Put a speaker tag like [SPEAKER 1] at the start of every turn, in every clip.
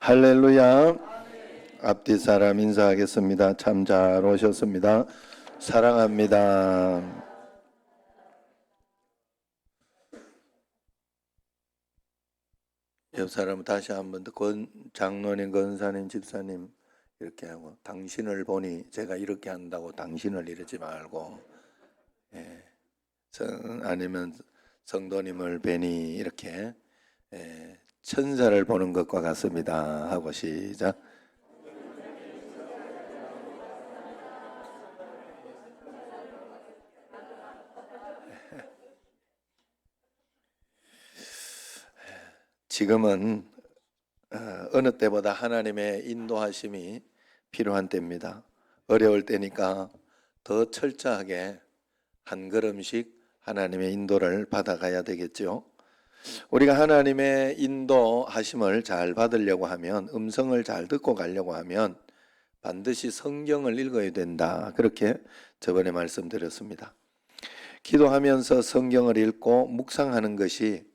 [SPEAKER 1] 할렐루야. 앞뒤 사람 인사하겠습니다. 참 잘 오셨습니다. 사랑합니다. 옆 사람 다시 한번 더 장로님, 권사님, 집사님 이렇게 하고, 당신을 보니 제가 이렇게 한다고 당신을 이러지 말고, 예, 아니면 성도님을 뵈니 이렇게, 천사를 보는 것과 같습니다 하고 시작. 지금은 어느 때보다 하나님의 인도하심이 필요한 때입니다. 어려울 때니까 더 철저하게 한 걸음씩 하나님의 인도를 받아가야 되겠죠. 우리가 하나님의 인도하심을 잘 받으려고 하면, 음성을 잘 듣고 가려고 하면 반드시 성경을 읽어야 된다. 그렇게 저번에 말씀드렸습니다. 기도하면서 성경을 읽고 묵상하는 것이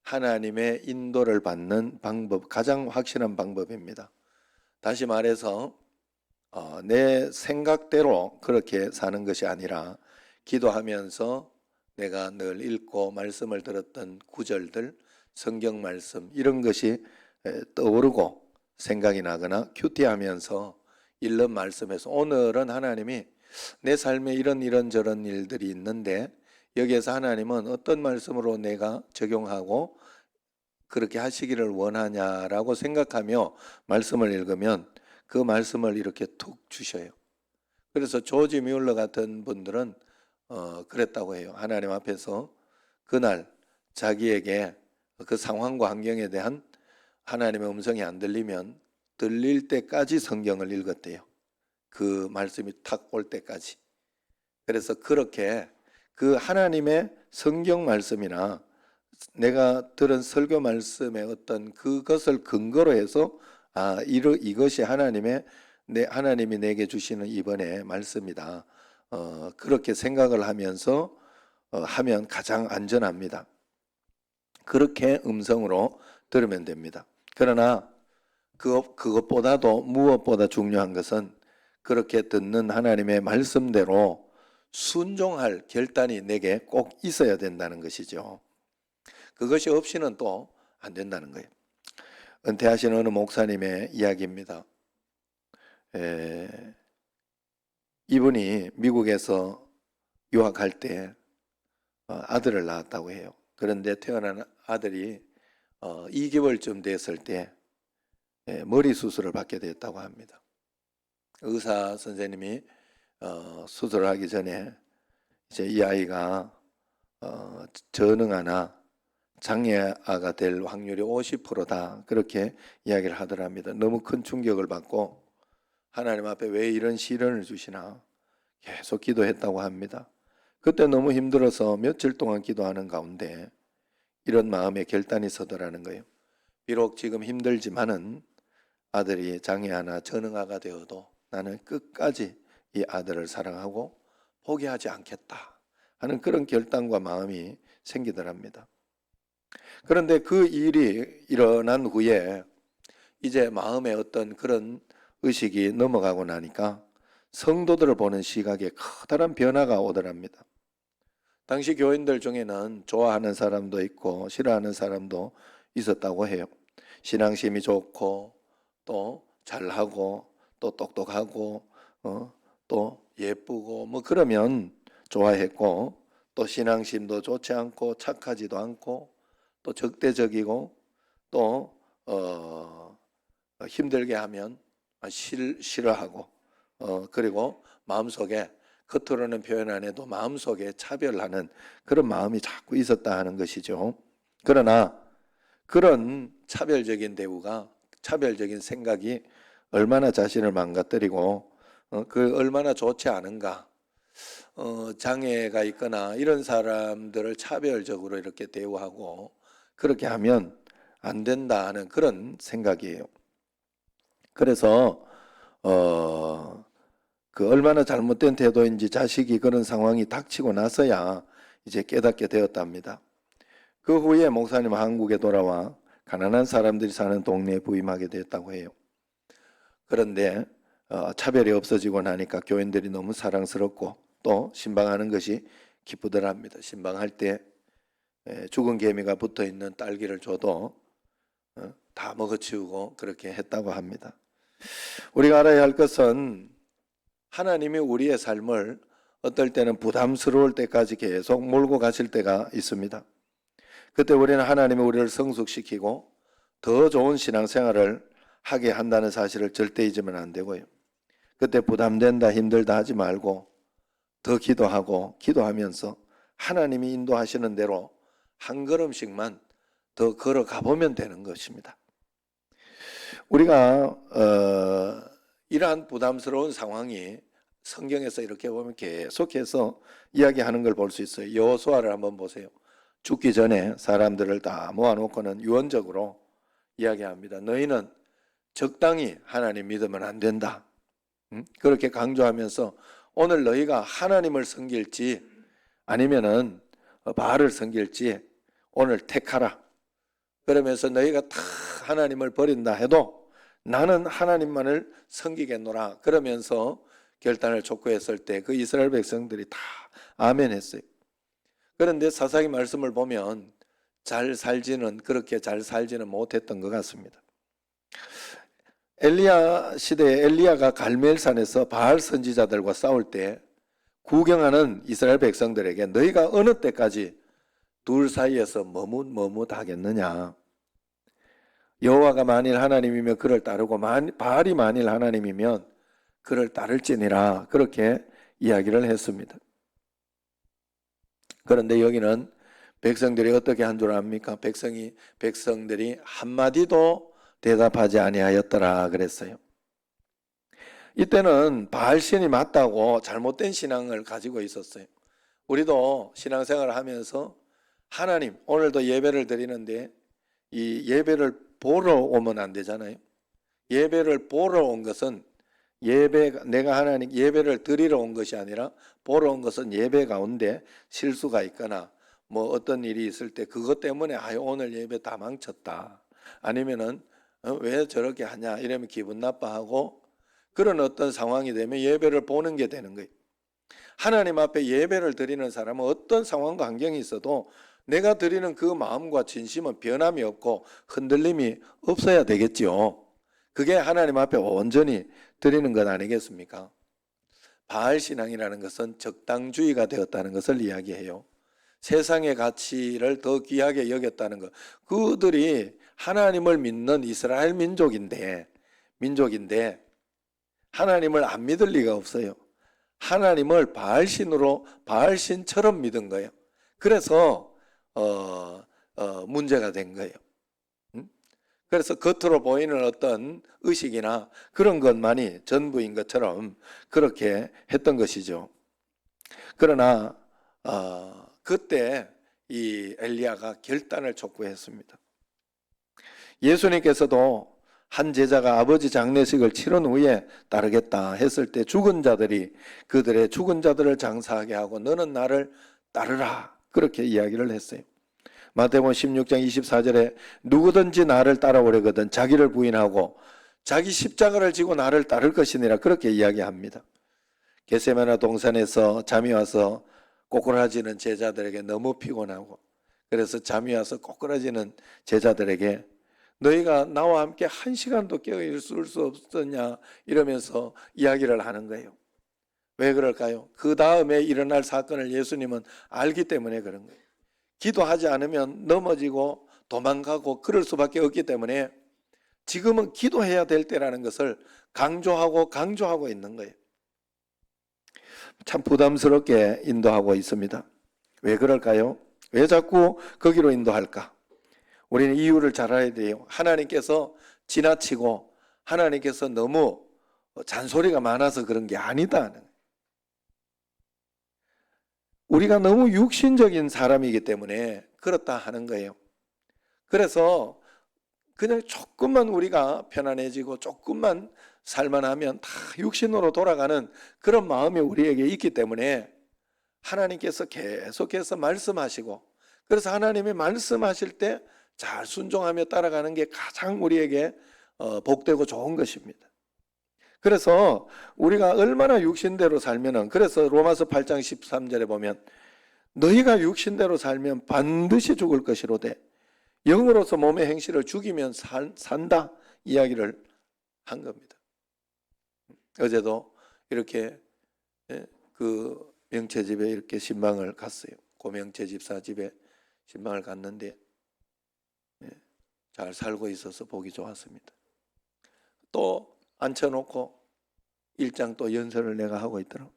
[SPEAKER 1] 하나님의 인도를 받는 방법, 가장 확실한 방법입니다. 다시 말해서 내 생각대로 그렇게 사는 것이 아니라, 기도하면서 내가 늘 읽고 말씀을 들었던 구절들, 성경 말씀 이런 것이 떠오르고 생각이 나거나 큐티하면서 읽는 말씀에서, 오늘은 하나님이 내 삶에 이런저런 일들이 있는데 여기에서 하나님은 어떤 말씀으로 내가 적용하고 그렇게 하시기를 원하냐라고 생각하며 말씀을 읽으면 그 말씀을 이렇게 툭 주셔요. 그래서 조지 뮬러 같은 분들은 그랬다고 해요. 하나님 앞에서 그날 자기에게 그 상황과 환경에 대한 하나님의 음성이 안 들리면 들릴 때까지 성경을 읽었대요. 그 말씀이 탁 올 때까지. 그래서 그렇게 그 하나님의 성경 말씀이나 내가 들은 설교 말씀의 어떤 그것을 근거로 해서 이것이 하나님이 내게 주시는 이번에 말씀이다. 그렇게 생각을 하면서 하면 가장 안전합니다. 그렇게 음성으로 들으면 됩니다. 그러나 그것보다도 무엇보다 중요한 것은 그렇게 듣는 하나님의 말씀대로 순종할 결단이 내게 꼭 있어야 된다는 것이죠. 그것이 없이는 또 안 된다는 거예요. 은퇴하신 어느 목사님의 이야기입니다. 이분이 미국에서 유학할 때 아들을 낳았다고 해요. 그런데 태어난 아들이 2개월쯤 됐을 때 머리 수술을 받게 됐다고 합니다. 의사 선생님이 수술을 하기 전에 이제 이 아이가 전응아나 장애아가 될 확률이 50%다 그렇게 이야기를 하더랍니다. 너무 큰 충격을 받고 하나님 앞에 왜 이런 시련을 주시나 계속 기도했다고 합니다. 그때 너무 힘들어서 며칠 동안 기도하는 가운데 이런 마음의 결단이 서더라는 거예요. 비록 지금 힘들지만은 아들이 장애아나 전응아가 되어도 나는 끝까지 이 아들을 사랑하고 포기하지 않겠다 하는 그런 결단과 마음이 생기더랍니다. 그런데 그 일이 일어난 후에 이제 마음에 어떤 그런 의식이 넘어가고 나니까 성도들을 보는 시각에 커다란 변화가 오더랍니다. 당시 교인들 중에는 좋아하는 사람도 있고 싫어하는 사람도 있었다고 해요. 신앙심이 좋고 또 잘하고 또 똑똑하고 또 예쁘고 뭐 그러면 좋아했고, 또 신앙심도 좋지 않고 착하지도 않고 또 적대적이고 또 힘들게 하면 싫어하고 그리고 마음속에 겉으로는 표현 안 해도 마음속에 차별하는 그런 마음이 자꾸 있었다 하는 것이죠. 그러나 그런 차별적인 대우가, 차별적인 생각이 얼마나 자신을 망가뜨리고 그 얼마나 좋지 않은가. 장애가 있거나 이런 사람들을 차별적으로 이렇게 대우하고 그렇게 하면 안 된다 하는 그런 생각이에요. 그래서 그 얼마나 잘못된 태도인지 자식이 그런 상황이 닥치고 나서야 이제 깨닫게 되었답니다. 그 후에 목사님은 한국에 돌아와 가난한 사람들이 사는 동네에 부임하게 됐다고 해요. 그런데 차별이 없어지고 나니까 교인들이 너무 사랑스럽고 또 신방하는 것이 기쁘더랍니다. 신방할 때 죽은 개미가 붙어있는 딸기를 줘도 다 먹어치우고 그렇게 했다고 합니다. 우리가 알아야 할 것은 하나님이 우리의 삶을 어떨 때는 부담스러울 때까지 계속 몰고 가실 때가 있습니다. 그때 우리는 하나님이 우리를 성숙시키고 더 좋은 신앙생활을 하게 한다는 사실을 절대 잊으면 안 되고요. 그때 부담된다 힘들다 하지 말고 더 기도하고 기도하면서 하나님이 인도하시는 대로 한 걸음씩만 더 걸어가 보면 되는 것입니다. 우리가 이러한 부담스러운 상황이 성경에서 이렇게 보면 계속해서 이야기하는 걸 볼 수 있어요. 여호수아를 한번 보세요. 죽기 전에 사람들을 다 모아놓고는 유언적으로 이야기합니다. 너희는 적당히 하나님 믿으면 안 된다. 그렇게 강조하면서 오늘 너희가 하나님을 섬길지 아니면은 바알을 섬길지 오늘 택하라. 그러면서 너희가 다 하나님을 버린다 해도 나는 하나님만을 섬기겠노라. 그러면서 결단을 촉구했을 때 그 이스라엘 백성들이 다 아멘 했어요. 그런데 사사기 말씀을 보면 그렇게 잘 살지는 못했던 것 같습니다. 엘리야 시대에 엘리야가 갈멜산에서 바알 선지자들과 싸울 때 구경하는 이스라엘 백성들에게 너희가 어느 때까지 둘 사이에서 머뭇하겠느냐. 여호와가 만일 하나님이면 그를 따르고 바알이 만일 하나님이면 그를 따를지니라. 그렇게 이야기를 했습니다. 그런데 여기는 백성들이 어떻게 한 줄 압니까? 백성들이 한마디도 대답하지 아니하였더라 그랬어요. 이때는 바알신이 맞다고 잘못된 신앙을 가지고 있었어요. 우리도 신앙생활을 하면서 하나님 오늘도 예배를 드리는데 이 예배를 보러 오면 안 되잖아요. 예배를 보러 온 것은 내가 하나님 예배를 드리러 온 것이 아니라 보러 온 것은 예배 가운데 실수가 있거나 뭐 어떤 일이 있을 때 그것 때문에 오늘 예배 다 망쳤다. 아니면은 왜 저렇게 하냐 이러면 기분 나빠하고 그런 어떤 상황이 되면 예배를 보는 게 되는 거예요. 하나님 앞에 예배를 드리는 사람은 어떤 상황과 환경이 있어도 내가 드리는 그 마음과 진심은 변함이 없고 흔들림이 없어야 되겠지요. 그게 하나님 앞에 온전히 드리는 것 아니겠습니까? 바알 신앙이라는 것은 적당주의가 되었다는 것을 이야기해요. 세상의 가치를 더 귀하게 여겼다는 것. 그들이 하나님을 믿는 이스라엘 민족인데 하나님을 안 믿을 리가 없어요. 하나님을 바알신처럼 믿은 거예요. 그래서 문제가 된 거예요. 그래서 겉으로 보이는 어떤 의식이나 그런 것만이 전부인 것처럼 그렇게 했던 것이죠. 그러나 그때 이 엘리야가 결단을 촉구했습니다. 예수님께서도 한 제자가 아버지 장례식을 치른 후에 따르겠다 했을 때 그들의 죽은 자들을 장사하게 하고 너는 나를 따르라 그렇게 이야기를 했어요. 마태복음 16장 24절에 누구든지 나를 따라오려거든 자기를 부인하고 자기 십자가를 지고 나를 따를 것이니라 그렇게 이야기합니다. 겟세마네 동산에서 잠이 와서 꼬꾸라지는 제자들에게 너무 피곤하고 그래서 잠이 와서 꼬꾸라지는 제자들에게 너희가 나와 함께 1시간도 깨어 있을 수 없었냐 이러면서 이야기를 하는 거예요. 왜 그럴까요? 그 다음에 일어날 사건을 예수님은 알기 때문에 그런 거예요. 기도하지 않으면 넘어지고 도망가고 그럴 수밖에 없기 때문에 지금은 기도해야 될 때라는 것을 강조하고 있는 거예요. 참 부담스럽게 인도하고 있습니다. 왜 그럴까요? 왜 자꾸 거기로 인도할까? 우리는 이유를 잘 알아야 돼요. 하나님께서 지나치고 하나님께서 너무 잔소리가 많아서 그런 게 아니다. 우리가 너무 육신적인 사람이기 때문에 그렇다 하는 거예요. 그래서 그냥 조금만 우리가 편안해지고 조금만 살만하면 다 육신으로 돌아가는 그런 마음이 우리에게 있기 때문에 하나님께서 계속해서 말씀하시고 그래서 하나님이 말씀하실 때 잘 순종하며 따라가는 게 가장 우리에게 복되고 좋은 것입니다. 그래서 우리가 얼마나 육신대로 살면은, 그래서 로마서 8장 13절에 보면 너희가 육신대로 살면 반드시 죽을 것이로되 영으로서 몸의 행실을 죽이면 산다 이야기를 한 겁니다. 어제도 이렇게 그 명채 집에 이렇게 신방을 갔어요. 고명채 집사 집에 신방을 갔는데 잘 살고 있어서 보기 좋았습니다. 또 앉혀놓고 일장 또 연설을 내가 하고 있더라고.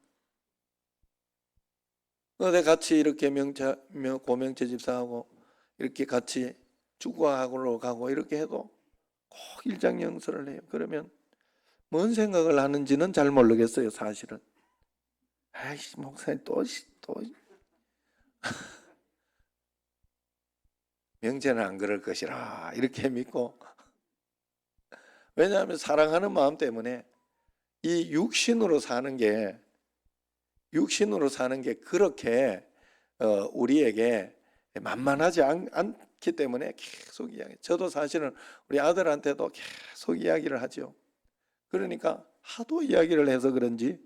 [SPEAKER 1] 근데 같이 이렇게 고명채 집사하고 이렇게 같이 주구하러 가고 이렇게 해도 꼭 일장 연설을 해요. 그러면 뭔 생각을 하는지는 잘 모르겠어요, 사실은. 아이씨, 목사님 또 명제는 안 그럴 것이라 이렇게 믿고, 왜냐하면 사랑하는 마음 때문에 이 육신으로 사는 게 그렇게 우리에게 만만하지 않기 때문에 계속 이야기. 저도 사실은 우리 아들한테도 계속 이야기를 하죠. 그러니까 하도 이야기를 해서 그런지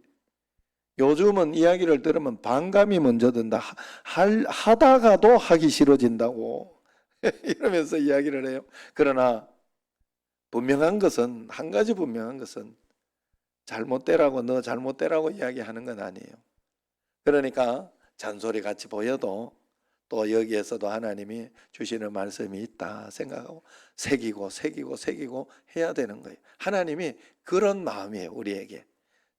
[SPEAKER 1] 요즘은 이야기를 들으면 반감이 먼저 든다. 하다가도 하기 싫어진다고 이러면서 이야기를 해요. 그러나 분명한 것은, 한 가지 분명한 것은 잘못되라고, 너 잘못되라고 이야기하는 건 아니에요. 그러니까 잔소리 같이 보여도 또 여기에서도 하나님이 주시는 말씀이 있다 생각하고 새기고 해야 되는 거예요. 하나님이 그런 마음이에요. 우리에게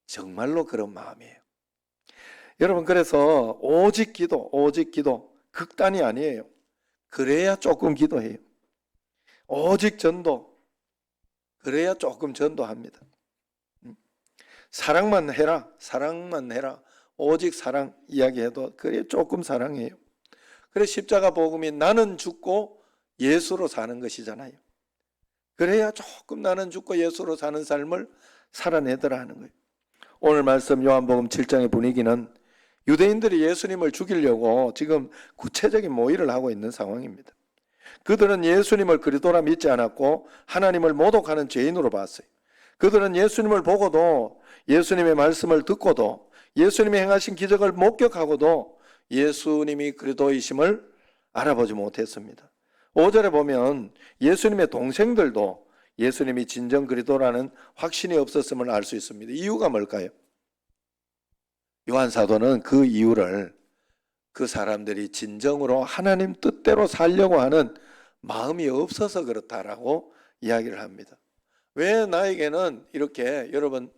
[SPEAKER 1] 정말로 그런 마음이에요. 여러분, 그래서 오직 기도 극단이 아니에요. 그래야 조금 기도해요. 오직 전도, 그래야 조금 전도합니다. 사랑만 해라, 오직 사랑 이야기해도 그래 조금 사랑해요. 그래 십자가 복음이 나는 죽고 예수로 사는 것이잖아요. 그래야 조금 나는 죽고 예수로 사는 삶을 살아내더라 하는 거예요. 오늘 말씀 요한복음 7장의 분위기는 유대인들이 예수님을 죽이려고 지금 구체적인 모의를 하고 있는 상황입니다. 그들은 예수님을 그리스도라 믿지 않았고 하나님을 모독하는 죄인으로 봤어요. 그들은 예수님을 보고도, 예수님의 말씀을 듣고도, 예수님이 행하신 기적을 목격하고도 예수님이 그리스도이심을 알아보지 못했습니다. 5절에 보면 예수님의 동생들도 예수님이 진정 그리스도라는 확신이 없었음을 알 수 있습니다. 이유가 뭘까요? 요한 사도는 그 이유를 그 사람들이 진정으로 하나님 뜻대로 살려고 하는 마음이 없어서 그렇다라고 이야기를 합니다. 왜 나에게는 이렇게 여러분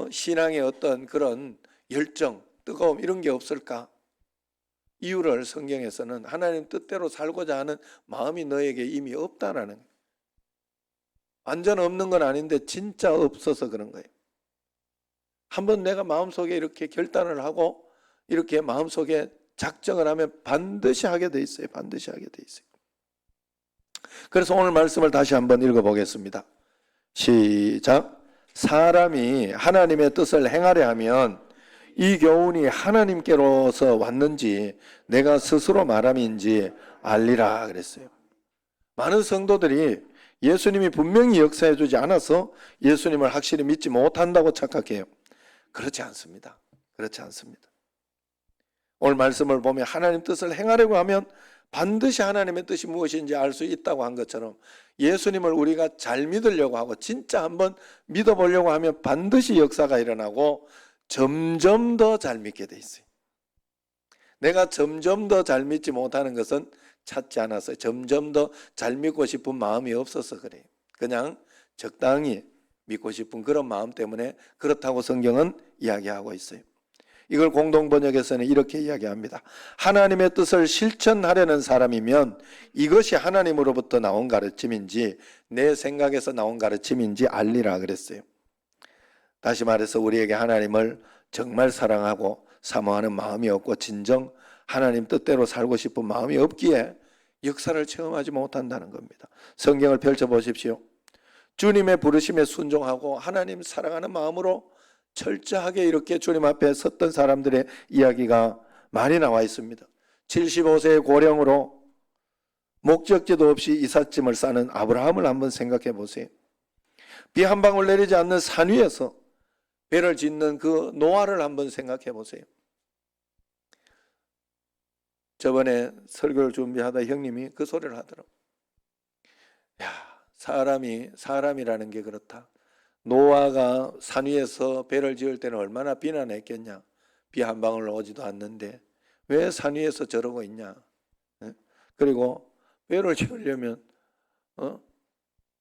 [SPEAKER 1] 신앙의 어떤 그런 열정, 뜨거움 이런 게 없을까? 이유를 성경에서는 하나님 뜻대로 살고자 하는 마음이 너에게 이미 없다라는 거예요. 완전 없는 건 아닌데 진짜 없어서 그런 거예요. 한번 내가 마음속에 이렇게 결단을 하고 이렇게 마음속에 작정을 하면 반드시 하게 돼 있어요. 반드시 하게 돼 있어요. 그래서 오늘 말씀을 다시 한번 읽어보겠습니다. 시작. 사람이 하나님의 뜻을 행하려 하면 이 교훈이 하나님께로서 왔는지 내가 스스로 말함인지 알리라 그랬어요. 많은 성도들이 예수님이 분명히 역사해 주지 않아서 예수님을 확실히 믿지 못한다고 착각해요. 그렇지 않습니다. 그렇지 않습니다. 오늘 말씀을 보면 하나님 뜻을 행하려고 하면 반드시 하나님의 뜻이 무엇인지 알 수 있다고 한 것처럼 예수님을 우리가 잘 믿으려고 하고 진짜 한번 믿어보려고 하면 반드시 역사가 일어나고 점점 더 잘 믿게 돼 있어요. 내가 점점 더 잘 믿지 못하는 것은 찾지 않았어요. 점점 더 잘 믿고 싶은 마음이 없어서 그래요. 그냥 적당히 믿고 싶은 그런 마음 때문에 그렇다고 성경은 이야기하고 있어요. 이걸 공동번역에서는 이렇게 이야기합니다. 하나님의 뜻을 실천하려는 사람이면 이것이 하나님으로부터 나온 가르침인지 내 생각에서 나온 가르침인지 알리라 그랬어요. 다시 말해서 우리에게 하나님을 정말 사랑하고 사모하는 마음이 없고 진정 하나님 뜻대로 살고 싶은 마음이 없기에 역사를 체험하지 못한다는 겁니다. 성경을 펼쳐보십시오. 주님의 부르심에 순종하고 하나님 사랑하는 마음으로 철저하게 이렇게 주님 앞에 섰던 사람들의 이야기가 많이 나와 있습니다. 75세의 고령으로 목적지도 없이 이삿짐을 싸는 아브라함을 한번 생각해 보세요. 비 한 방울 내리지 않는 산 위에서 배를 짓는 그 노아를 한번 생각해 보세요. 저번에 설교를 준비하다 형님이 그 소리를 하더라고요. 야, 사람이라는 게 그렇다. 노아가 산 위에서 배를 지을 때는 얼마나 비난했겠냐. 비 한 방울 오지도 않는데 왜 산 위에서 저러고 있냐. 그리고 배를 지으려면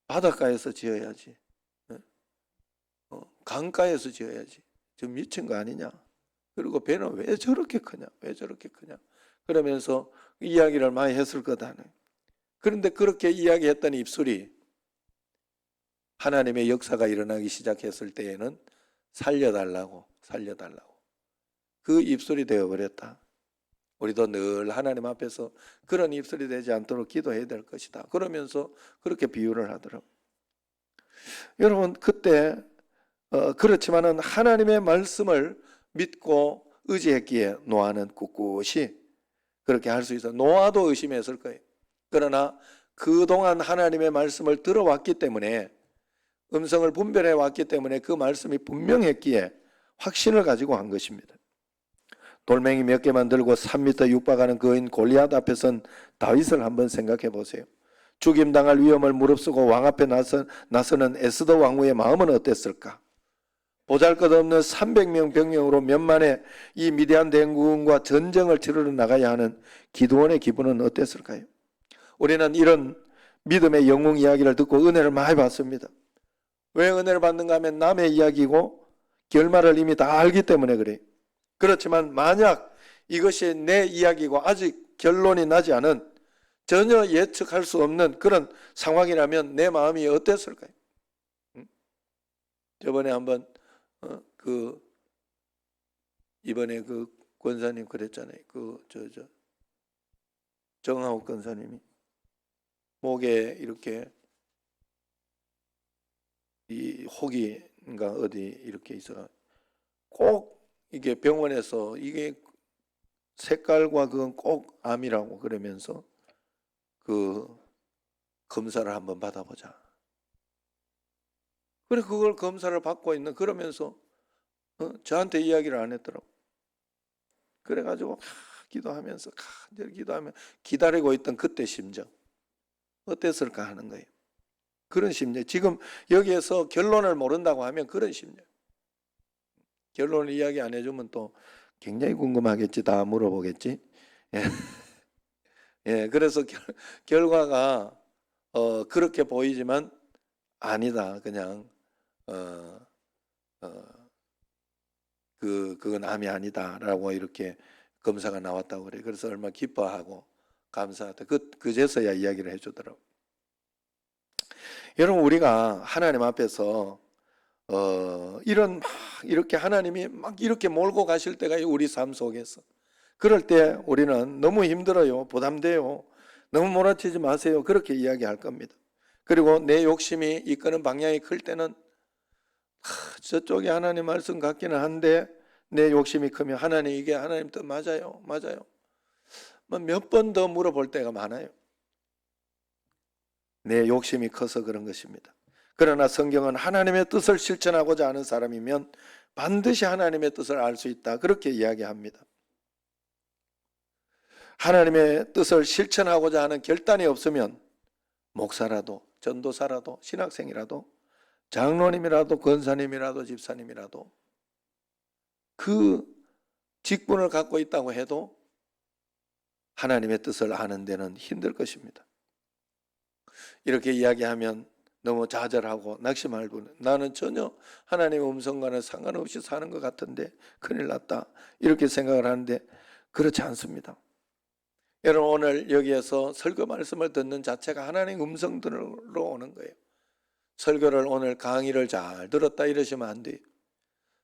[SPEAKER 1] 바닷가에서 지어야지. 강가에서 지어야지. 좀 미친 거 아니냐. 그리고 배는 왜 저렇게 크냐. 왜 저렇게 크냐. 그러면서 이야기를 많이 했을 거다. 그런데 그렇게 이야기했던 입술이 하나님의 역사가 일어나기 시작했을 때에는 살려달라고 그 입술이 되어버렸다. 우리도 늘 하나님 앞에서 그런 입술이 되지 않도록 기도해야 될 것이다. 그러면서 그렇게 비유를 하더라고요. 여러분 그때 그렇지만은 하나님의 말씀을 믿고 의지했기에 노아는 꿋꿋이 그렇게 할 수 있어요. 노아도 의심했을 거예요. 그러나 그동안 하나님의 말씀을 들어왔기 때문에 음성을 분별해 왔기 때문에 그 말씀이 분명했기에 확신을 가지고 한 것입니다. 돌멩이 몇 개만 들고 3m 육박하는 거인 골리앗 앞에선 다윗을 한번 생각해 보세요. 죽임당할 위험을 무릅쓰고 왕 앞에 나서는 에스더 왕후의 마음은 어땠을까? 보잘것없는 300명 병력으로 몇만의 이 미디안 대군과 전쟁을 치르러 나가야 하는 기드온의 기분은 어땠을까요? 우리는 이런 믿음의 영웅 이야기를 듣고 은혜를 많이 받습니다. 왜 은혜를 받는가 하면 남의 이야기고 결말을 이미 다 알기 때문에 그래요. 그렇지만 만약 이것이 내 이야기고 아직 결론이 나지 않은 전혀 예측할 수 없는 그런 상황이라면 내 마음이 어땠을까요? 저번에 한번 이번에 그 권사님 그랬잖아요. 정하옥 권사님이 목에 이렇게 이 혹인가 어디 이렇게 있어 꼭 이게 병원에서 이게 색깔과 그건 꼭 암이라고 그러면서 그 검사를 한번 받아보자. 그래 그걸 검사를 받고 있는 그러면서 저한테 이야기를 안 했더라고. 그래가지고 기도하면서 간절히 기도하면 기다리고 있던 그때 심정 어땠을까 하는 거예요. 그런 심정. 지금 여기에서 결론을 모른다고 하면 그런 심정. 결론을 이야기 안 해주면 또 굉장히 궁금하겠지. 다 물어보겠지. 예. 예, 그래서 결과가 그렇게 보이지만 아니다. 그냥 그건 암이 아니다라고 이렇게 검사가 나왔다고 그래. 그래서 얼마나 기뻐하고 감사하다. 그제서야 이야기를 해주더라고. 여러분 우리가 하나님 앞에서 이렇게 하나님이 막 이렇게 몰고 가실 때가 우리 삶 속에서 그럴 때 우리는 너무 힘들어요. 부담돼요. 너무 몰아치지 마세요. 그렇게 이야기할 겁니다. 그리고 내 욕심이 이끄는 방향이 클 때는 저쪽이 하나님 말씀 같기는 한데 내 욕심이 크면 하나님 이게 하나님 뜻 맞아요. 몇 번 더 물어볼 때가 많아요. 내 욕심이 커서 그런 것입니다. 그러나 성경은 하나님의 뜻을 실천하고자 하는 사람이면 반드시 하나님의 뜻을 알 수 있다. 그렇게 이야기합니다. 하나님의 뜻을 실천하고자 하는 결단이 없으면 목사라도 전도사라도 신학생이라도 장로님이라도 권사님이라도 집사님이라도 그 직분을 갖고 있다고 해도 하나님의 뜻을 아는 데는 힘들 것입니다. 이렇게 이야기하면 너무 좌절하고 낙심하고 나는 전혀 하나님의 음성과는 상관없이 사는 것 같은데 큰일 났다 이렇게 생각을 하는데 그렇지 않습니다. 여러분 오늘 여기에서 설교 말씀을 듣는 자체가 하나님의 음성들로 오는 거예요. 설교를 오늘 강의를 잘 들었다 이러시면 안 돼요.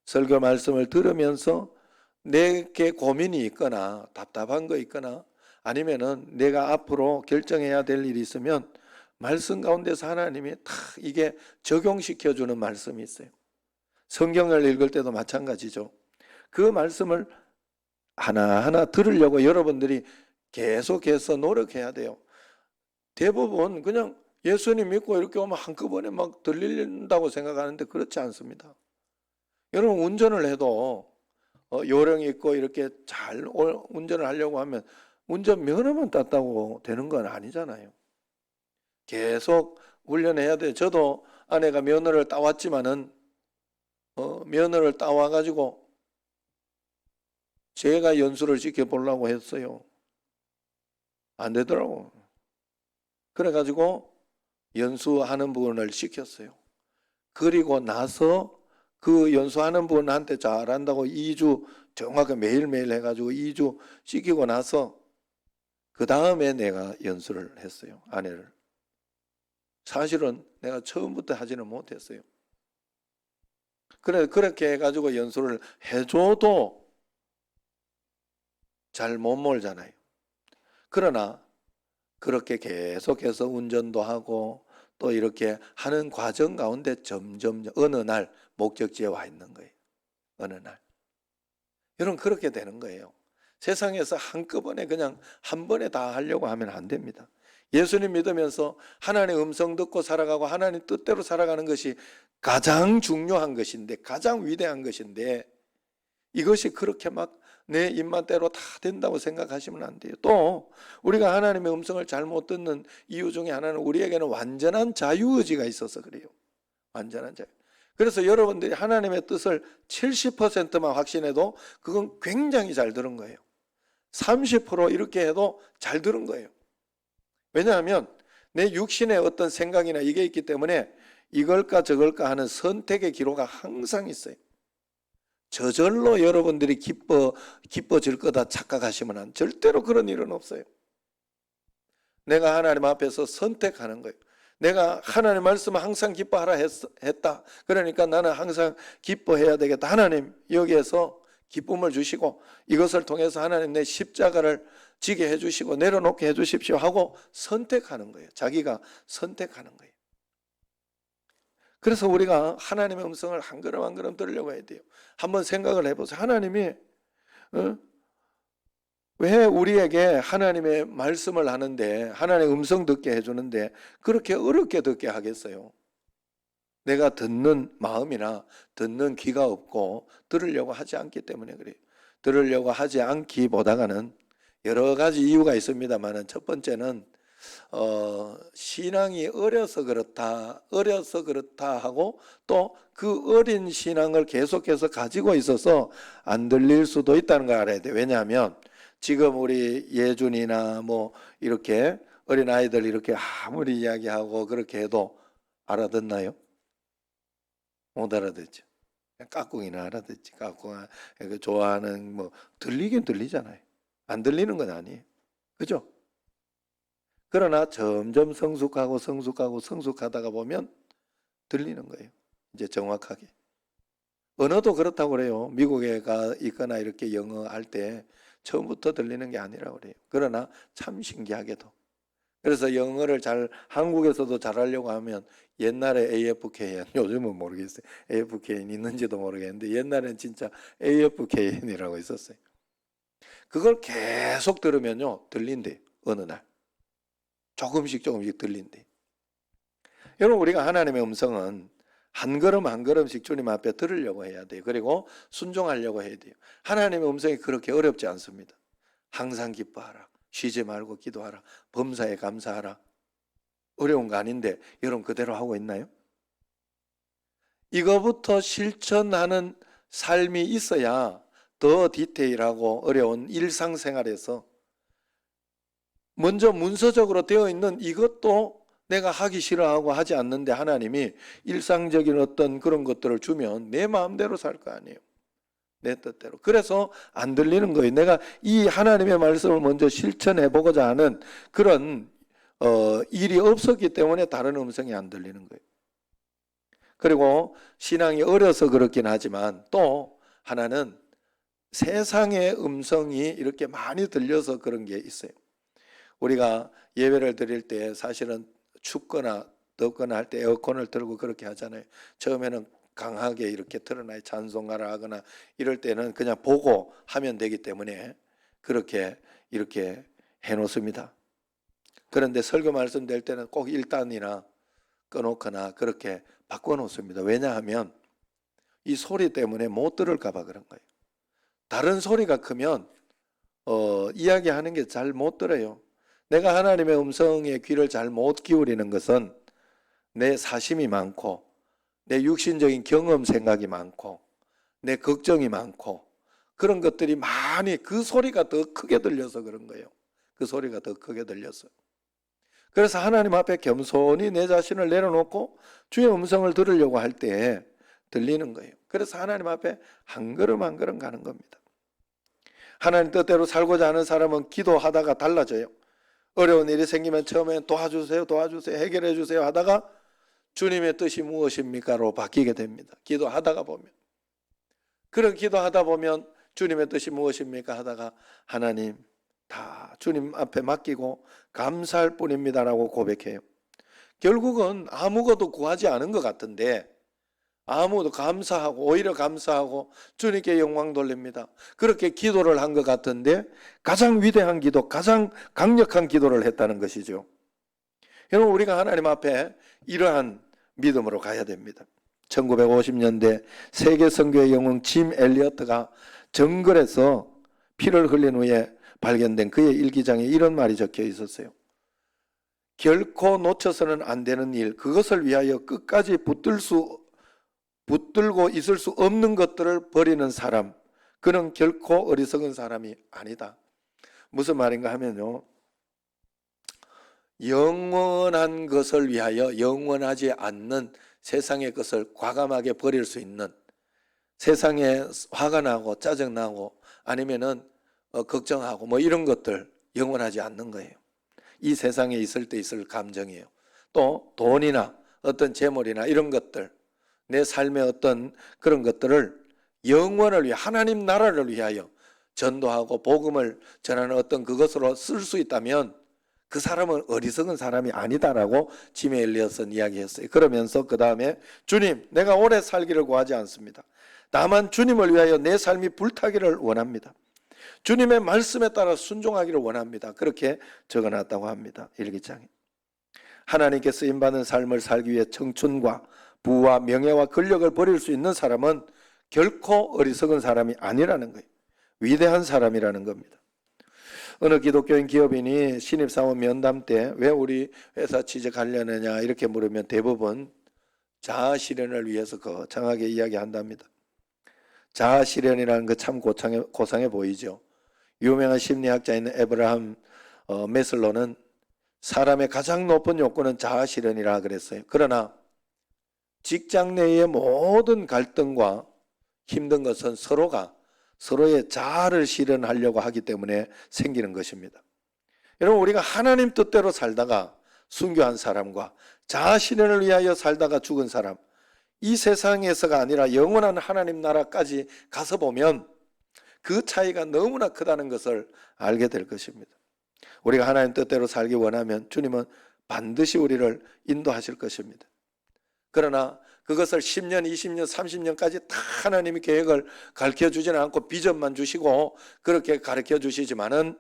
[SPEAKER 1] 설교 말씀을 들으면서 내게 고민이 있거나 답답한 거 있거나 아니면은 내가 앞으로 결정해야 될 일이 있으면 말씀 가운데서 하나님이 다 이게 적용시켜주는 말씀이 있어요. 성경을 읽을 때도 마찬가지죠. 그 말씀을 하나하나 들으려고 여러분들이 계속해서 노력해야 돼요. 대부분 그냥 예수님 믿고 이렇게 오면 한꺼번에 막 들린다고 생각하는데 그렇지 않습니다. 여러분 운전을 해도 요령이 있고 이렇게 잘 운전을 하려고 하면 운전 면허만 땄다고 되는 건 아니잖아요. 계속 훈련해야 돼. 저도 아내가 면허를 따왔지만은 면허를 따와 가지고 제가 연수를 지켜보려고 했어요. 안 되더라고. 그래가지고 연수하는 분을 시켰어요. 그리고 나서 그 연수하는 분한테 잘한다고 2주 정확하게 매일매일 해가지고 2주 시키고 나서 그 다음에 내가 연수를 했어요. 아내를. 사실은 내가 처음부터 하지는 못했어요. 그렇게 해가지고 연수를 해줘도 잘 못 몰잖아요. 그러나 그렇게 계속해서 운전도 하고 또 이렇게 하는 과정 가운데 점점 어느 날 목적지에 와 있는 거예요. 어느 날. 여러분 그렇게 되는 거예요. 세상에서 한꺼번에 그냥 한 번에 다 하려고 하면 안 됩니다. 예수님 믿으면서 하나님의 음성 듣고 살아가고 하나님 뜻대로 살아가는 것이 가장 중요한 것인데 가장 위대한 것인데 이것이 그렇게 막 내 입맛대로 다 된다고 생각하시면 안 돼요. 또 우리가 하나님의 음성을 잘못 듣는 이유 중에 하나는 우리에게는 완전한 자유의지가 있어서 그래요. 완전한 자유. 그래서 여러분들이 하나님의 뜻을 70%만 확신해도 그건 굉장히 잘 들은 거예요. 30% 이렇게 해도 잘 들은 거예요. 왜냐하면 내 육신의 어떤 생각이나 이게 있기 때문에 이걸까 저걸까 하는 선택의 기로가 항상 있어요. 저절로 여러분들이 기뻐질 거다 착각하시면 절대로 그런 일은 없어요. 내가 하나님 앞에서 선택하는 거예요. 내가 하나님 말씀을 항상 기뻐하라 했다. 그러니까 나는 항상 기뻐해야 되겠다. 하나님 여기에서 기쁨을 주시고 이것을 통해서 하나님 내 십자가를 지게 해주시고 내려놓게 해주십시오 하고 선택하는 거예요. 자기가 선택하는 거예요. 그래서 우리가 하나님의 음성을 한 걸음 한 걸음 들으려고 해야 돼요. 한번 생각을 해보세요. 하나님이 왜 우리에게 하나님의 말씀을 하는데 하나님의 음성 듣게 해주는데 그렇게 어렵게 듣게 하겠어요? 내가 듣는 마음이나 듣는 귀가 없고 들으려고 하지 않기 때문에 그래요. 들으려고 하지 않기보다는 여러 가지 이유가 있습니다만 첫 번째는 신앙이 어려서 그렇다 하고 또 그 어린 신앙을 계속해서 가지고 있어서 안 들릴 수도 있다는 걸 알아야 돼요. 왜냐하면 지금 우리 예준이나 뭐 이렇게 어린 아이들 이렇게 아무리 이야기하고 그렇게 해도 알아듣나요? 못 알아듣죠. 깍꿍이나 알아듣지. 깍꿍 좋아하는 뭐 들리긴 들리잖아요. 안 들리는 건 아니에요. 그죠? 그러나 점점 성숙하다가 보면 들리는 거예요. 이제 정확하게. 언어도 그렇다고 그래요. 미국에 가 있거나 이렇게 영어 할 때 처음부터 들리는 게 아니라고 그래요. 그러나 참 신기하게도. 그래서 영어를 한국에서도 잘하려고 하면 옛날에 AFKN, 요즘은 모르겠어요. AFKN 있는지도 모르겠는데 옛날엔 진짜 AFKN이라고 있었어요. 그걸 계속 들으면요, 들린대요. 어느 날. 조금씩 들린대. 여러분 우리가 하나님의 음성은 한 걸음 한 걸음씩 주님 앞에 들으려고 해야 돼요. 그리고 순종하려고 해야 돼요. 하나님의 음성이 그렇게 어렵지 않습니다. 항상 기뻐하라. 쉬지 말고 기도하라. 범사에 감사하라. 어려운 거 아닌데 여러분 그대로 하고 있나요? 이거부터 실천하는 삶이 있어야 더 디테일하고 어려운 일상생활에서 먼저 문서적으로 되어 있는 이것도 내가 하기 싫어하고 하지 않는데 하나님이 일상적인 어떤 그런 것들을 주면 내 마음대로 살 거 아니에요. 내 뜻대로. 그래서 안 들리는 거예요. 내가 이 하나님의 말씀을 먼저 실천해 보고자 하는 그런 일이 없었기 때문에 다른 음성이 안 들리는 거예요. 그리고 신앙이 어려서 그렇긴 하지만 또 하나는 세상의 음성이 이렇게 많이 들려서 그런 게 있어요. 우리가 예배를 드릴 때 사실은 춥거나 덥거나 할 때 에어컨을 틀고 그렇게 하잖아요. 처음에는 강하게 이렇게 틀어놔요. 찬송가를 하거나 이럴 때는 그냥 보고 하면 되기 때문에 그렇게 이렇게 해놓습니다. 그런데 설교 말씀 될 때는 꼭 1단이나 꺼놓거나 그렇게 바꿔놓습니다. 왜냐하면 이 소리 때문에 못 들을까 봐 그런 거예요. 다른 소리가 크면 이야기하는 게 잘 못 들어요. 내가 하나님의 음성에 귀를 잘 못 기울이는 것은 내 사심이 많고 내 육신적인 경험 생각이 많고 내 걱정이 많고 그런 것들이 많이 그 소리가 더 크게 들려서 그런 거예요. 그 소리가 더 크게 들려서. 그래서 하나님 앞에 겸손히 내 자신을 내려놓고 주의 음성을 들으려고 할 때 들리는 거예요. 그래서 하나님 앞에 한 걸음 한 걸음 가는 겁니다. 하나님 뜻대로 살고자 하는 사람은 기도하다가 달라져요. 어려운 일이 생기면 처음엔 도와주세요, 도와주세요, 해결해 주세요 하다가 주님의 뜻이 무엇입니까로 바뀌게 됩니다. 기도하다가 보면. 그런 기도하다 보면 주님의 뜻이 무엇입니까 하다가 하나님 다 주님 앞에 맡기고 감사할 뿐입니다라고 고백해요. 결국은 아무것도 구하지 않은 것 같은데 아무도 감사하고 오히려 감사하고 주님께 영광 돌립니다. 그렇게 기도를 한 것 같은데 가장 위대한 기도, 가장 강력한 기도를 했다는 것이죠. 여러분 우리가 하나님 앞에 이러한 믿음으로 가야 됩니다. 1950년대 세계 선교의 영웅 짐 엘리어트가 정글에서 피를 흘린 후에 발견된 그의 일기장에 이런 말이 적혀 있었어요. 결코 놓쳐서는 안 되는 일, 그것을 위하여 끝까지 붙들고 있을 수 없는 것들을 버리는 사람, 그는 결코 어리석은 사람이 아니다. 무슨 말인가 하면요, 영원한 것을 위하여 영원하지 않는 세상의 것을 과감하게 버릴 수 있는, 세상에 화가 나고 짜증나고 아니면은 걱정하고 뭐 이런 것들 영원하지 않는 거예요. 이 세상에 있을 때 있을 감정이에요. 또 돈이나 어떤 재물이나 이런 것들, 내 삶의 어떤 그런 것들을 영원을 위해 하나님 나라를 위하여 전도하고 복음을 전하는 어떤 그것으로 쓸 수 있다면 그 사람은 어리석은 사람이 아니다라고 짐 엘리엇은 이야기했어요. 그러면서 그 다음에 주님, 내가 오래 살기를 구하지 않습니다. 다만 주님을 위하여 내 삶이 불타기를 원합니다. 주님의 말씀에 따라 순종하기를 원합니다. 그렇게 적어놨다고 합니다. 일기장에. 하나님께 쓰임받는 삶을 살기 위해 청춘과 부와 명예와 권력을 버릴 수 있는 사람은 결코 어리석은 사람이 아니라는 거예요. 위대한 사람이라는 겁니다. 어느 기독교인 기업인이 신입사원 면담 때 왜 우리 회사 취직하려느냐 이렇게 물으면 대부분 자아실현을 위해서 거창하게 이야기한답니다. 자아실현이라는 거 참 고상해 보이죠. 유명한 심리학자인 에브라함 메슬로는 사람의 가장 높은 욕구는 자아실현이라 그랬어요. 그러나 직장 내의 모든 갈등과 힘든 것은 서로가 서로의 자아를 실현하려고 하기 때문에 생기는 것입니다. 여러분 우리가 하나님 뜻대로 살다가 순교한 사람과 자아 실현을 위하여 살다가 죽은 사람, 이 세상에서가 아니라 영원한 하나님 나라까지 가서 보면 그 차이가 너무나 크다는 것을 알게 될 것입니다. 우리가 하나님 뜻대로 살기 원하면 주님은 반드시 우리를 인도하실 것입니다. 그러나 그것을 10년, 20년, 30년까지 다 하나님이 계획을 가르쳐 주지는 않고 비전만 주시고 그렇게 가르쳐 주시지만은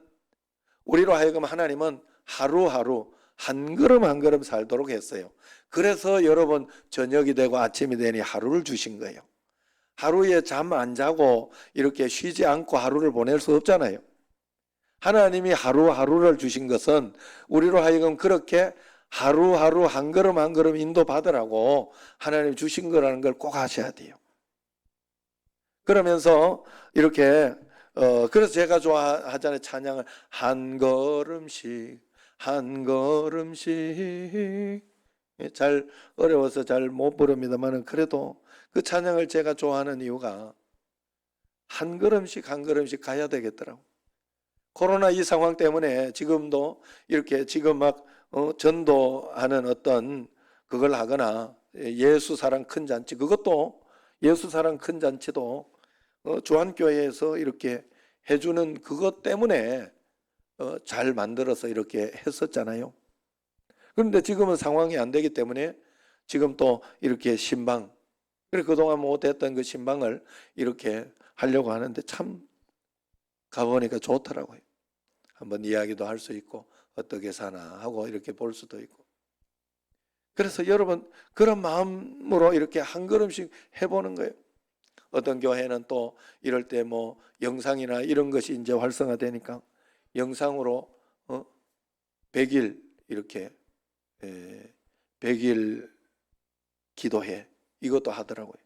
[SPEAKER 1] 우리로 하여금 하나님은 하루하루 한 걸음 한 걸음 살도록 했어요. 그래서 여러분 저녁이 되고 아침이 되니 하루를 주신 거예요. 하루에 잠 안 자고 이렇게 쉬지 않고 하루를 보낼 수 없잖아요. 하나님이 하루하루를 주신 것은 우리로 하여금 그렇게 하루하루 한 걸음 한 걸음 인도받으라고 하나님 주신 거라는 걸 꼭 아셔야 돼요. 그러면서 이렇게 그래서 제가 좋아하잖아요. 찬양을 한 걸음씩 한 걸음씩, 잘 어려워서 잘 못 부릅니다만 그래도 그 찬양을 제가 좋아하는 이유가 한 걸음씩 한 걸음씩 가야 되겠더라고. 코로나 이 상황 때문에 지금도 이렇게 지금 막 전도하는 어떤 그걸 하거나 예수 사랑 큰 잔치, 그것도 예수 사랑 큰 잔치도 주한교회에서 이렇게 해주는 그것 때문에 잘 만들어서 이렇게 했었잖아요. 그런데 지금은 상황이 안 되기 때문에 지금 또 이렇게 신방, 그래 그동안 못했던 그 신방을 이렇게 하려고 하는데 참 가보니까 좋더라고요. 한번 이야기도 할 수 있고 어떻게 사나 하고 이렇게 볼 수도 있고. 그래서 여러분 그런 마음으로 이렇게 한 걸음씩 해보는 거예요. 어떤 교회는 또 이럴 때 뭐 영상이나 이런 것이 이제 활성화되니까 영상으로 100일 이렇게 100일 기도해 이것도 하더라고요.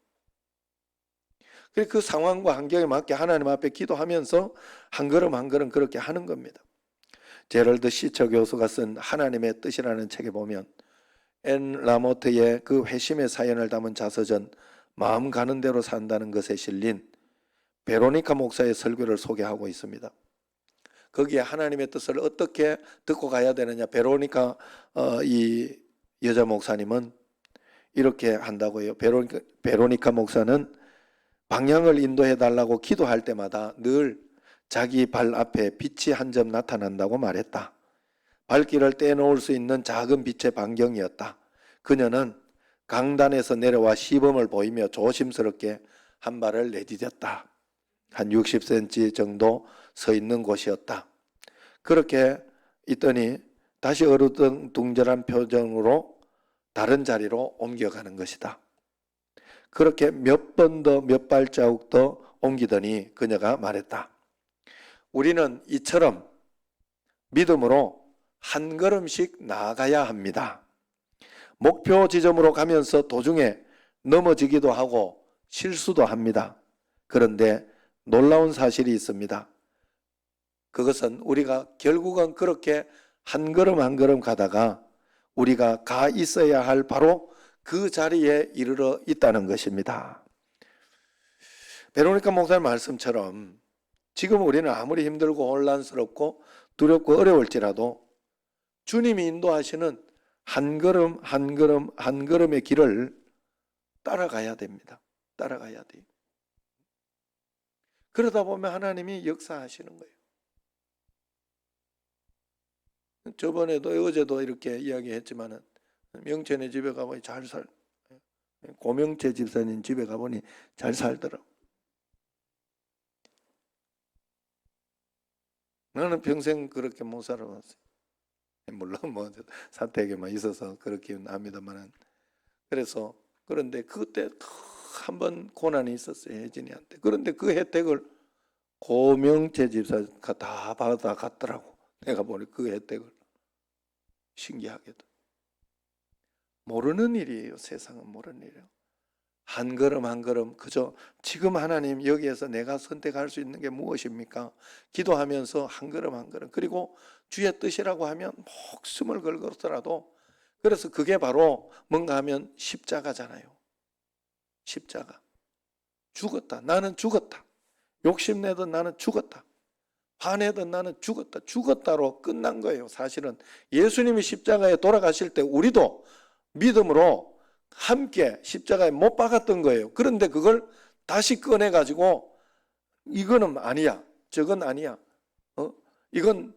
[SPEAKER 1] 그 상황과 환경에 맞게 하나님 앞에 기도하면서 한 걸음 한 걸음 그렇게 하는 겁니다. 제럴드 시처 교수가 쓴 하나님의 뜻이라는 책에 보면 앤 라모트의 그 회심의 사연을 담은 자서전 마음 가는 대로 산다는 것에 실린 베로니카 목사의 설교를 소개하고 있습니다. 거기에 하나님의 뜻을 어떻게 듣고 가야 되느냐, 베로니카 이 여자 목사님은 이렇게 한다고요. 베로니카 목사는 방향을 인도해 달라고 기도할 때마다 늘 자기 발 앞에 빛이 한 점 나타난다고 말했다. 발길을 떼놓을 수 있는 작은 빛의 반경이었다. 그녀는 강단에서 내려와 시범을 보이며 조심스럽게 한 발을 내디뎠다. 한 60cm 정도 서 있는 곳이었다. 그렇게 있더니 다시 어루둥절한 표정으로 다른 자리로 옮겨가는 것이다. 그렇게 몇 번 더 몇 발자국 더 옮기더니 그녀가 말했다. 우리는 이처럼 믿음으로 한 걸음씩 나아가야 합니다. 목표 지점으로 가면서 도중에 넘어지기도 하고 실수도 합니다. 그런데 놀라운 사실이 있습니다. 그것은 우리가 결국은 그렇게 한 걸음 한 걸음 가다가 우리가 가 있어야 할 바로 그 자리에 이르러 있다는 것입니다. 베로니카 목사님 말씀처럼 지금 우리는 아무리 힘들고 혼란스럽고 두렵고 어려울지라도 주님이 인도하시는 한 걸음 한 걸음 한 걸음의 길을 따라가야 됩니다. 따라가야 돼요. 그러다 보면 하나님이 역사하시는 거예요. 저번에도 어제도 이렇게 이야기했지만은 명천의 집에 가보니 고명채 집사님 집에 가보니 잘 살더라고. 나는 평생 그렇게 못 살아봤어요. 물론 뭐 사택에만 있어서 그렇긴 합니다만은. 그래서 그런데 그때 한 번 고난이 있었어요, 혜진이한테. 그런데 그 혜택을 고명채 집사가 다 받아갔더라고. 내가 보니 그 혜택을. 신기하게도. 모르는 일이에요. 세상은 모르는 일이에요. 한 걸음 한 걸음 그저 지금 하나님 여기에서 내가 선택할 수 있는 게 무엇입니까? 기도하면서 한 걸음 한 걸음, 그리고 주의 뜻이라고 하면 목숨을 걸고서라도, 그래서 그게 바로 뭔가 하면 십자가잖아요. 십자가. 죽었다. 나는 죽었다. 욕심내던 나는 죽었다. 화내던 나는 죽었다. 죽었다로 끝난 거예요. 사실은 예수님이 십자가에 돌아가실 때 우리도 믿음으로 함께 십자가에 못 박았던 거예요. 그런데 그걸 다시 꺼내가지고 이거는 아니야, 저건 아니야, 이건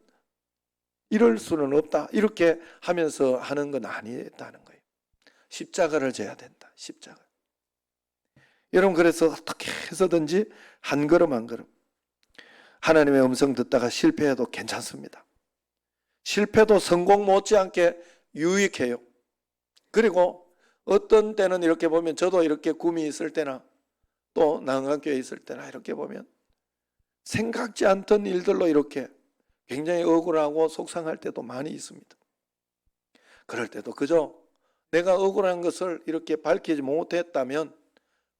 [SPEAKER 1] 이럴 수는 없다, 이렇게 하면서 하는 건 아니다는 거예요. 십자가를 져야 된다. 십자가. 여러분, 그래서 어떻게 해서든지 한 걸음 한 걸음 하나님의 음성 듣다가 실패해도 괜찮습니다. 실패도 성공 못지않게 유익해요. 그리고 어떤 때는 이렇게 보면, 저도 이렇게 굼이 있을 때나 또 난강교회에 있을 때나 이렇게 보면 생각지 않던 일들로 이렇게 굉장히 억울하고 속상할 때도 많이 있습니다. 그럴 때도 그저 내가 억울한 것을 이렇게 밝히지 못했다면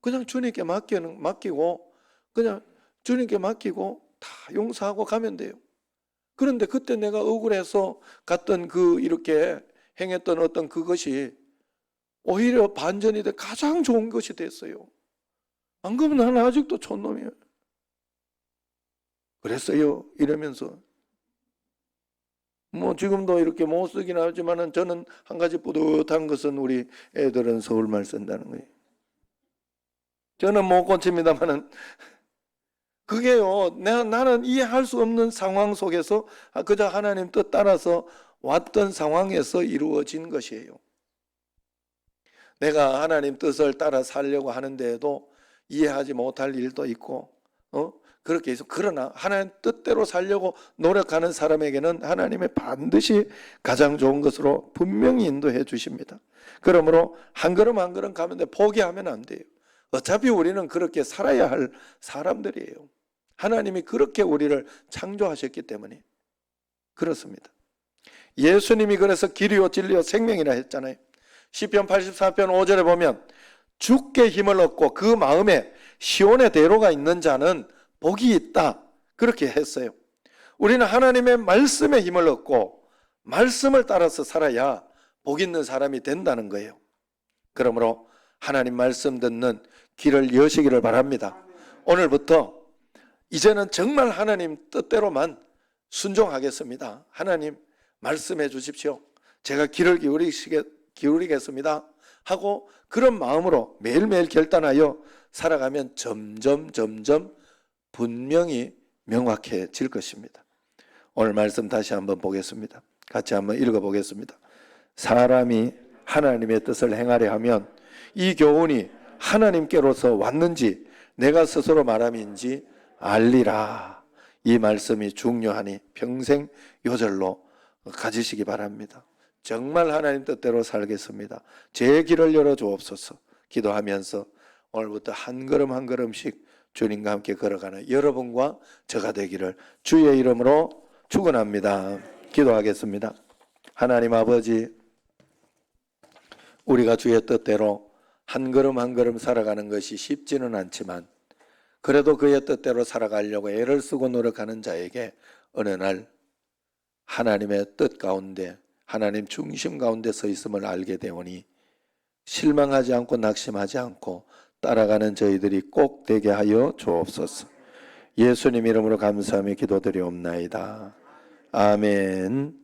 [SPEAKER 1] 그냥 주님께 맡기고 그냥 주님께 맡기고 다 용서하고 가면 돼요. 그런데 그때 내가 억울해서 갔던 그 이렇게 행했던 어떤 그것이 오히려 반전이 돼 가장 좋은 것이 됐어요. 안 그러면 나는 아직도 촌놈이에요. 그랬어요. 이러면서 뭐 지금도 이렇게 못 쓰긴 하지만은 저는 한 가지 뿌듯한 것은 우리 애들은 서울말 쓴다는 거예요. 저는 못 고칩니다만은 그게요, 나는 이해할 수 없는 상황 속에서 그저 하나님 뜻 따라서 왔던 상황에서 이루어진 것이에요. 내가 하나님 뜻을 따라 살려고 하는데도 이해하지 못할 일도 있고, 그렇게 해서 그러나 하나님 뜻대로 살려고 노력하는 사람에게는 하나님의 반드시 가장 좋은 것으로 분명히 인도해 주십니다. 그러므로 한 걸음 한 걸음 가는데 포기하면 안 돼요. 어차피 우리는 그렇게 살아야 할 사람들이에요. 하나님이 그렇게 우리를 창조하셨기 때문에 그렇습니다. 예수님이 그래서 길이요 진리요 생명이라 했잖아요. 시편 84편 5절에 보면 주께 힘을 얻고 그 마음에 시온의 대로가 있는 자는 복이 있다, 그렇게 했어요. 우리는 하나님의 말씀에 힘을 얻고 말씀을 따라서 살아야 복 있는 사람이 된다는 거예요. 그러므로 하나님 말씀 듣는 길을 여시기를 바랍니다. 오늘부터 이제는 정말 하나님 뜻대로만 순종하겠습니다. 하나님 말씀해 주십시오. 제가 귀를 기울이겠습니다 하고 그런 마음으로 매일매일 결단하여 살아가면 점점 분명히 명확해질 것입니다. 오늘 말씀 다시 한번 보겠습니다. 같이 한번 읽어보겠습니다. 사람이 하나님의 뜻을 행하려 하면 이 교훈이 하나님께로서 왔는지 내가 스스로 말함인지 알리라. 이 말씀이 중요하니 평생 요절로 가지시기 바랍니다. 정말 하나님 뜻대로 살겠습니다. 제 길을 열어주옵소서. 기도하면서 오늘부터 한 걸음 한 걸음씩 주님과 함께 걸어가는 여러분과 저가 되기를 주의 이름으로 축원합니다. 기도하겠습니다. 하나님 아버지, 우리가 주의 뜻대로 한 걸음 한 걸음 살아가는 것이 쉽지는 않지만 그래도 그의 뜻대로 살아가려고 애를 쓰고 노력하는 자에게 어느 날 하나님의 뜻 가운데 하나님 중심 가운데 서 있음을 알게 되오니 실망하지 않고 낙심하지 않고 따라가는 저희들이 꼭 되게 하여 주옵소서. 예수님 이름으로 감사하며 기도드리옵나이다. 아멘.